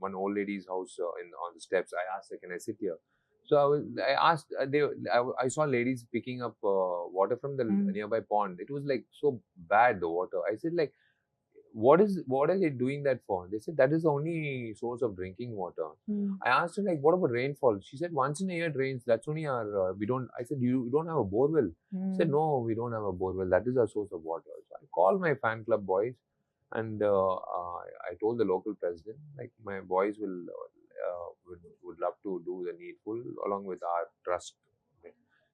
one old lady's house on the steps. I asked her, "Can I sit here?" So I saw ladies picking up water from the nearby pond. It was like so bad, the water. I said, like, what are they doing that for? They said that is the only source of drinking water. I asked her, like, what about rainfall? She said once in a year it rains. That's only our we don't. I said, you don't have a borewell? She said, no, we don't have a borewell. That is our source of water. So I called my fan club boys, and I told the local president, like, my boys would love to do the needful along with our trust.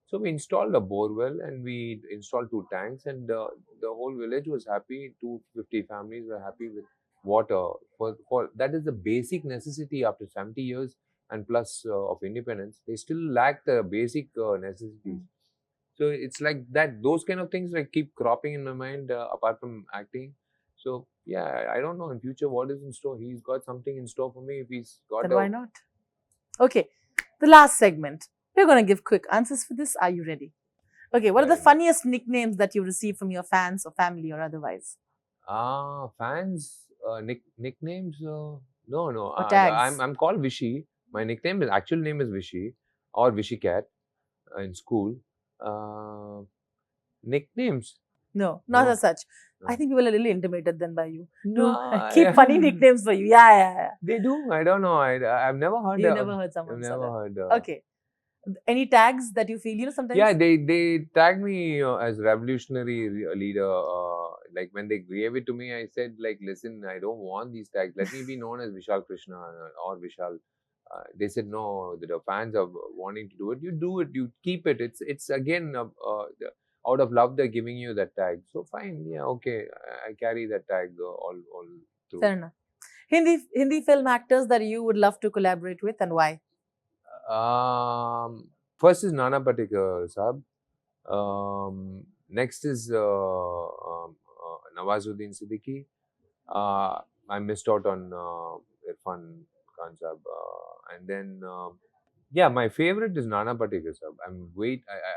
So we installed a borewell and we installed 2 tanks, and the whole village was happy. 250 families were happy with water. For that is the basic necessity after 70 years and plus of independence. They still lack the basic necessities. So it's like that. Those kind of things like keep cropping in my mind apart from acting. So yeah, I don't know in future what is in store. He's got something in store for me. If he's got, then why not? Okay, the last segment. We're going to give quick answers for this. Are you ready? Okay, what are the funniest nicknames that you receive from your fans or family or otherwise? Fans, nicknames. No, no. Or tags? I'm called Vishy. My nickname is actual name is Vishy or Vishy Cat in school. Uh, Nicknames. No, not No, as such. I no. think people are a little intimidated then by you to No, keep funny nicknames for you. Yeah, yeah, yeah. they do. I don't know. I've never heard. You never heard I've someone say never that. heard. Okay. Any tags that you feel, Yeah, sometimes? they tagged me as revolutionary leader. Like when they gave it to me, I said like, listen, I don't want these tags. Let me be known as Vishal Krishna or Vishal. They said no. The fans are wanting to do it. You do it. You keep it. It's again out of love they're giving you that tag. So fine. Yeah, okay. I carry that tag all through. Fair enough. Hindi film actors that you would love to collaborate with, and why? First is Nana Patekar Saab. Next is Nawazuddin Siddiqui. I missed out on Irfan Khan Saab. And then, yeah, my favorite is Nana Patekar Saab.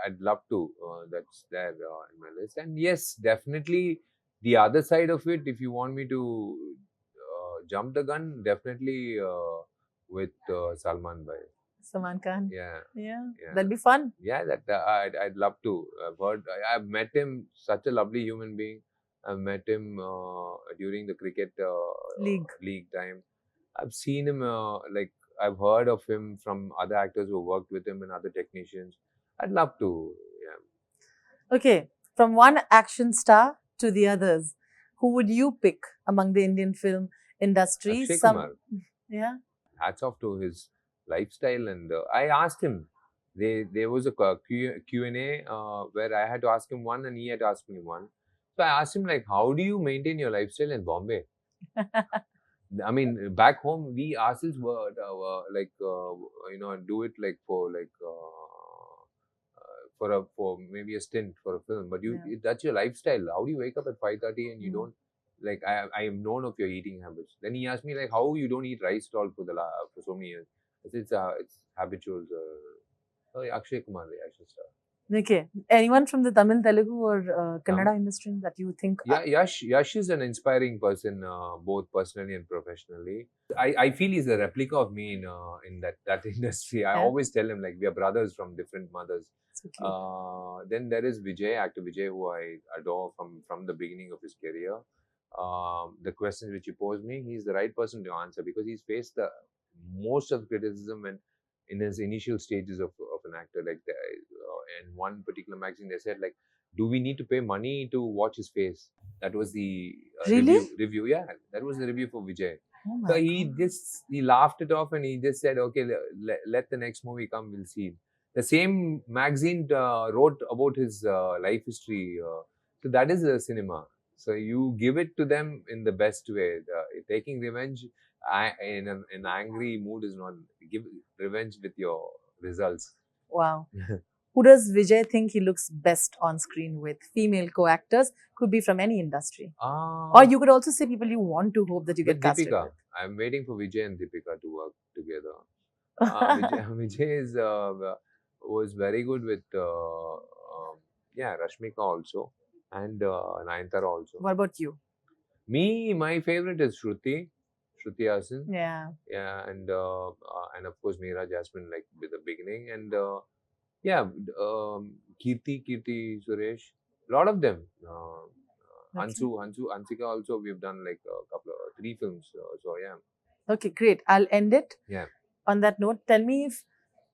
I'd love to. That's there in my list. And yes, definitely the other side of it, if you want me to jump the gun, definitely with Salman Bhai. Salman Khan. Yeah. Yeah. Yeah. That'd be fun. Yeah, I'd love to. I've met him, such a lovely human being. I've met him during the cricket league time. I've seen him like I've heard of him from other actors who worked with him and other technicians. I'd love to. Yeah. Okay, from one action star to the others, who would you pick among the Indian film industry? Akshay Kumar. Yeah. Hats off to his lifestyle, and I asked him. There was a Q&A where I had to ask him one and he had to ask me one. So I asked him like, how do you maintain your lifestyle in Bombay? I mean, back home we ourselves were like do it like for maybe a stint for a film, but that's your lifestyle. How do you wake up at 5:30 and you don't like I am known of your eating habits. Then he asked me like how you don't eat rice at all for so many years. It's habitual. Akshay Kumar, the action star. Okay. Anyone from the Tamil, Telugu, or Kannada industry that you think? Yeah, Yash is an inspiring person, both personally and professionally. I feel he's a replica of me in that industry. I always tell him like we are brothers from different mothers. So then there is Vijay, actor Vijay, who I adore from the beginning of his career. The questions which he posed me, he's the right person to answer because he's faced the most of the criticism and in his initial stages of an actor. Like in one particular magazine, they said like, do we need to pay money to watch his face? That was the review. Yeah, that was the review for Vijay. So he laughed it off and he just said, okay, let the next movie come, we'll see. The same magazine wrote about his life history. So that is a cinema. So you give it to them in the best way. Taking revenge in an angry mood is not. Give revenge with your results. Wow. Who does Vijay think he looks best on screen with? Female co-actors, could be from any industry. Or you could also say people you want to hope that you get casted Deepika. with. I'm waiting for Vijay and Deepika to work together. Vijay was very good with Rashmika also and Nayantara also. What about you? My favorite is Shruti Hassan. Yeah. Yeah, and of course Meera Jasmine, like with the beginning, and Kirti Suresh, a lot of them. Ansika also. We've done like a couple of 3 films. So yeah. Okay, great. I'll end it. Yeah. On that note, tell me if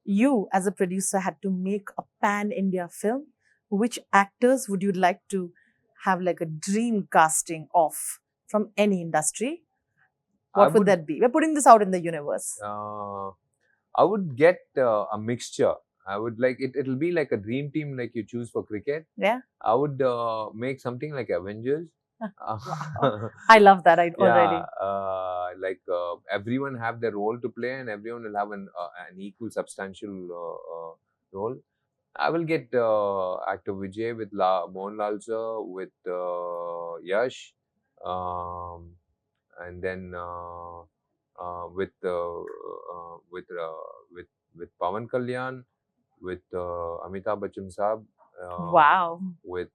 you as a producer had to make a pan-India film, which actors would you like to have like a dream casting of from any industry? What would that be? We're putting this out in the universe. I would get a mixture. I would like it. It'll be like a dream team, like you choose for cricket. Yeah. I would make something like Avengers. I love that already. Like everyone have their role to play, and everyone will have an equal, substantial role. I will get actor Vijay with Mohanlal sir, with Yash, and then with Pawan Kalyan, with Amitabh Bachchan Saab. Wow. With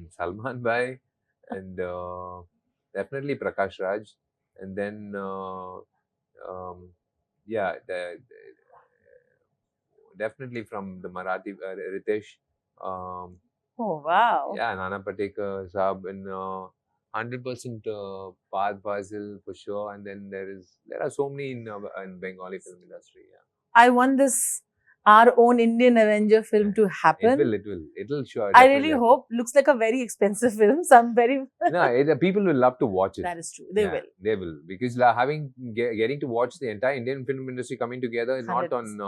Salman Bhai, and definitely Prakash Raj, and then yeah, definitely from the Marathi Ritesh. Um, Oh, wow. yeah, Nana Patekar, Saab, and 100% Path Basil for sure. And then there are so many in Bengali film industry. Yeah. I want this our own Indian Avenger film to happen. It'll sure. I really hope. Looks like a very expensive film, so I'm very. No, people will love to watch it. That is true. They will. They will, because getting to watch the entire Indian film industry coming together, not on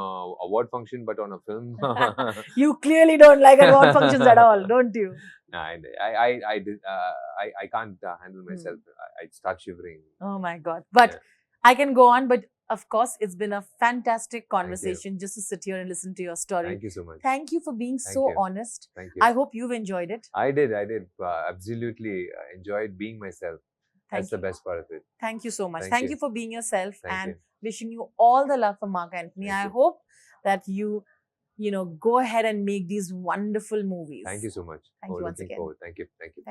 award function but on a film. You clearly don't like award functions at all, don't you? No, I can't handle myself. I'd start shivering. Oh my God! But I can go on. But of course, it's been a fantastic conversation just to sit here and listen to your story. Thank you so much. Thank you for being so honest. Thank you. I hope you've enjoyed it. I did. Absolutely enjoyed being myself. That's the best part of it. Thank you so much. Thank you for being yourself, and wishing you all the luck for Mark Anthony. I hope that you go ahead and make these wonderful movies. Thank you so much. Thank you once again. Thank you. Thank you.